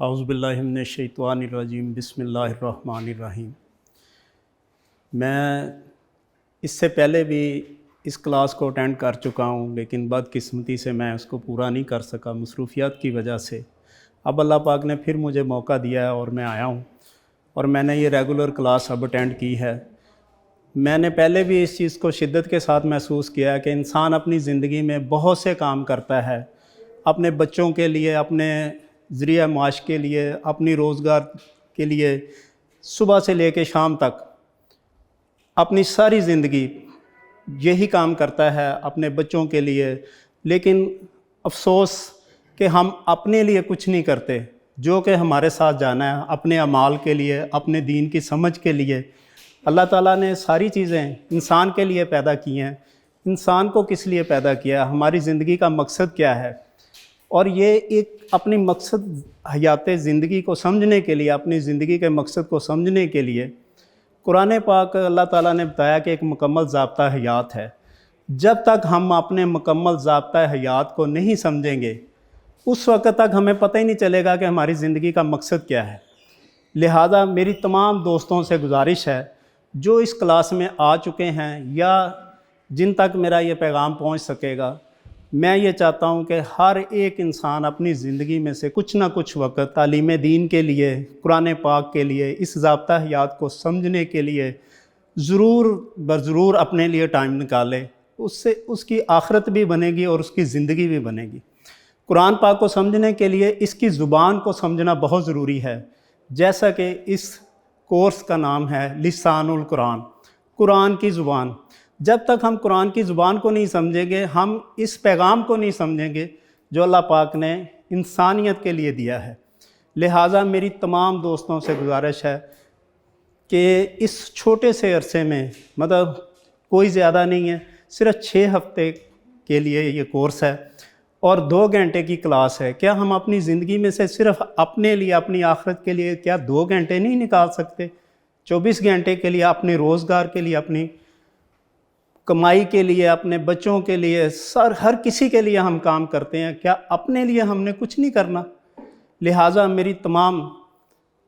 اعوذ باللہ من الشیطان الرجیم بسم اللہ الرحمن الرحیم۔ میں اس سے پہلے بھی اس کلاس کو اٹینڈ کر چکا ہوں، لیکن بدقسمتی سے میں اس کو پورا نہیں کر سکا مصروفیات کی وجہ سے۔ اب اللہ پاک نے پھر مجھے موقع دیا ہے اور میں آیا ہوں، اور میں نے یہ ریگولر کلاس اب اٹینڈ کی ہے۔ میں نے پہلے بھی اس چیز کو شدت کے ساتھ محسوس کیا ہے کہ انسان اپنی زندگی میں بہت سے کام کرتا ہے، اپنے بچوں کے لیے، اپنے ذریعہ معاش کے لیے، اپنی روزگار کے لیے، صبح سے لے کے شام تک اپنی ساری زندگی یہی کام کرتا ہے اپنے بچوں کے لیے۔ لیکن افسوس کہ ہم اپنے لیے کچھ نہیں کرتے، جو کہ ہمارے ساتھ جانا ہے اپنے اعمال کے لیے، اپنے دین کی سمجھ کے لیے۔ اللہ تعالیٰ نے ساری چیزیں انسان کے لیے پیدا کی ہیں۔ انسان کو کس لیے پیدا کیا؟ ہماری زندگی کا مقصد کیا ہے؟ اور یہ ایک اپنی مقصد حیات زندگی کو سمجھنے کے لیے، اپنی زندگی کے مقصد کو سمجھنے کے لیے قرآن پاک اللہ تعالیٰ نے بتایا کہ ایک مکمل ضابطہ حیات ہے۔ جب تک ہم اپنے مکمل ضابطہ حیات کو نہیں سمجھیں گے، اس وقت تک ہمیں پتہ ہی نہیں چلے گا کہ ہماری زندگی کا مقصد کیا ہے۔ لہٰذا میری تمام دوستوں سے گزارش ہے جو اس کلاس میں آ چکے ہیں یا جن تک میرا یہ پیغام پہنچ سکے گا، میں یہ چاہتا ہوں کہ ہر ایک انسان اپنی زندگی میں سے کچھ نہ کچھ وقت تعلیم دین کے لیے، قرآن پاک کے لیے، اس ضابطہ حیات کو سمجھنے کے لیے ضرور بضرور اپنے لیے ٹائم نکالے۔ اس سے اس کی آخرت بھی بنے گی اور اس کی زندگی بھی بنے گی۔ قرآن پاک کو سمجھنے کے لیے اس کی زبان کو سمجھنا بہت ضروری ہے، جیسا کہ اس کورس کا نام ہے لسان القرآن، قرآن کی زبان۔ جب تک ہم قرآن کی زبان کو نہیں سمجھیں گے، ہم اس پیغام کو نہیں سمجھیں گے جو اللہ پاک نے انسانیت کے لیے دیا ہے۔ لہٰذا میری تمام دوستوں سے گزارش ہے کہ اس چھوٹے سے عرصے میں، مطلب کوئی زیادہ نہیں ہے، صرف 6 ہفتے کے لیے یہ کورس ہے اور 2 گھنٹے کی کلاس ہے۔ کیا ہم اپنی زندگی میں سے صرف اپنے لیے، اپنی آخرت کے لیے کیا 2 گھنٹے نہیں نکال سکتے؟ 24 گھنٹے کے لیے اپنے روزگار کے لیے، اپنی کمائی کے لیے، اپنے بچوں کے لیے، ہر کسی کے لیے ہم کام کرتے ہیں۔ کیا اپنے لیے ہم نے کچھ نہیں کرنا؟ لہٰذا میری تمام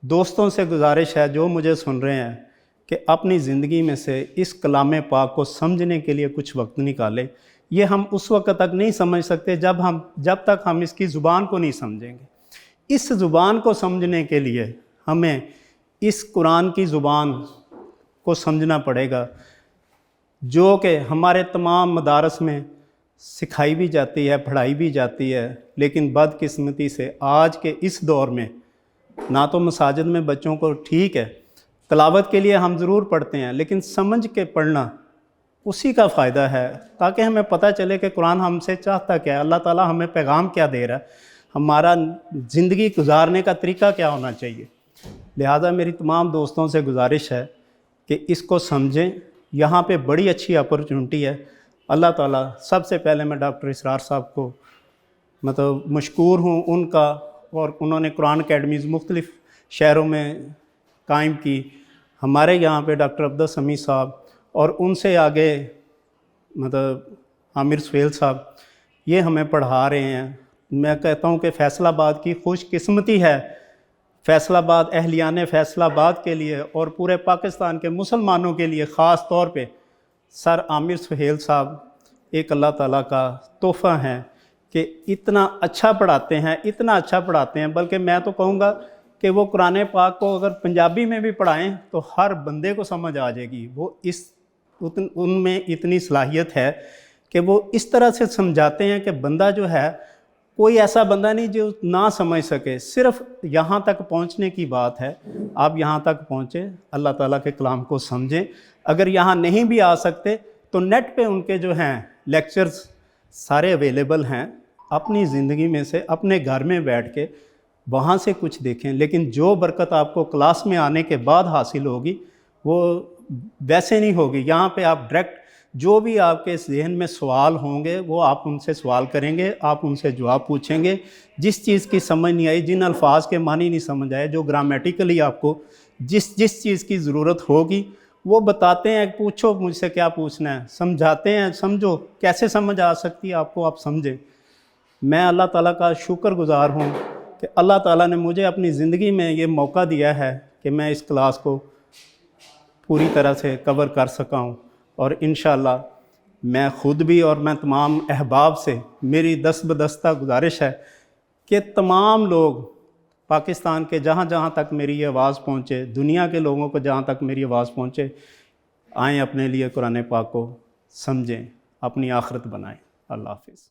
دوستوں سے گزارش ہے جو مجھے سن رہے ہیں کہ اپنی زندگی میں سے اس کلام پاک کو سمجھنے کے لیے کچھ وقت نکالیں۔ یہ ہم اس وقت تک نہیں سمجھ سکتے جب تک ہم اس کی زبان کو نہیں سمجھیں گے۔ اس زبان کو سمجھنے کے لیے ہمیں اس قرآن کی زبان کو سمجھنا پڑے گا، جو کہ ہمارے تمام مدارس میں سکھائی بھی جاتی ہے، پڑھائی بھی جاتی ہے۔ لیکن بدقسمتی سے آج کے اس دور میں نہ تو مساجد میں بچوں کو، ٹھیک ہے تلاوت کے لیے ہم ضرور پڑھتے ہیں، لیکن سمجھ کے پڑھنا اسی کا فائدہ ہے، تاکہ ہمیں پتہ چلے کہ قرآن ہم سے چاہتا کیا ہے، اللہ تعالیٰ ہمیں پیغام کیا دے رہا ہے، ہمارا زندگی گزارنے کا طریقہ کیا ہونا چاہیے۔ لہٰذا میری تمام دوستوں سے گزارش ہے کہ اس کو سمجھیں۔ یہاں پہ بڑی اچھی اپرچونٹی ہے۔ اللہ تعالیٰ، سب سے پہلے میں ڈاکٹر اسرار صاحب کو مشکور ہوں ان کا، اور انہوں نے قرآن اکیڈمیز مختلف شہروں میں قائم کی۔ ہمارے یہاں پہ ڈاکٹر عبدالسمیع صاحب، اور ان سے آگے عامر سہیل صاحب، یہ ہمیں پڑھا رہے ہیں۔ میں کہتا ہوں کہ فیصل آباد کی خوش قسمتی ہے، فیصل آباد، اہلیان فیصل آباد کے لیے اور پورے پاکستان کے مسلمانوں کے لیے خاص طور پہ سر عامر سہیل صاحب ایک اللہ تعالیٰ کا تحفہ ہیں کہ اتنا اچھا پڑھاتے ہیں، اتنا اچھا پڑھاتے ہیں، بلکہ میں تو کہوں گا کہ وہ قرآن پاک کو اگر پنجابی میں بھی پڑھائیں تو ہر بندے کو سمجھ آ جائے گی۔ وہ ان میں اتنی صلاحیت ہے کہ وہ اس طرح سے سمجھاتے ہیں کہ بندہ جو ہے، کوئی ایسا بندہ نہیں جو نہ سمجھ سکے۔ صرف یہاں تک پہنچنے کی بات ہے، آپ یہاں تک پہنچیں، اللہ تعالیٰ کے کلام کو سمجھیں۔ اگر یہاں نہیں بھی آ سکتے تو نیٹ پہ ان کے جو ہیں لیکچرز سارے اویلیبل ہیں، اپنی زندگی میں سے اپنے گھر میں بیٹھ کے وہاں سے کچھ دیکھیں۔ لیکن جو برکت آپ کو کلاس میں آنے کے بعد حاصل ہوگی وہ ویسے نہیں ہوگی۔ یہاں پہ آپ ڈائریکٹ جو بھی آپ کے ذہن میں سوال ہوں گے وہ آپ ان سے سوال کریں گے، آپ ان سے جواب پوچھیں گے۔ جس چیز کی سمجھ نہیں آئی، جن الفاظ کے معنی نہیں سمجھ آئے، جو گرامیٹیکلی آپ کو جس چیز کی ضرورت ہوگی وہ بتاتے ہیں، پوچھو مجھ سے کیا پوچھنا ہے، سمجھاتے ہیں، سمجھو کیسے سمجھ آ سکتی ہے آپ کو، آپ سمجھیں۔ میں اللہ تعالیٰ کا شکر گزار ہوں کہ اللہ تعالیٰ نے مجھے اپنی زندگی میں یہ موقع دیا ہے کہ میں اس کلاس کو پوری طرح سے کور کر سکا ہوں، اور انشاءاللہ میں خود بھی اور میں تمام احباب سے میری دست بدستہ گزارش ہے کہ تمام لوگ پاکستان کے جہاں جہاں تک میری یہ آواز پہنچے، دنیا کے لوگوں کو جہاں تک میری آواز پہنچے، آئیں اپنے لیے قرآن پاک کو سمجھیں، اپنی آخرت بنائیں۔ اللہ حافظ۔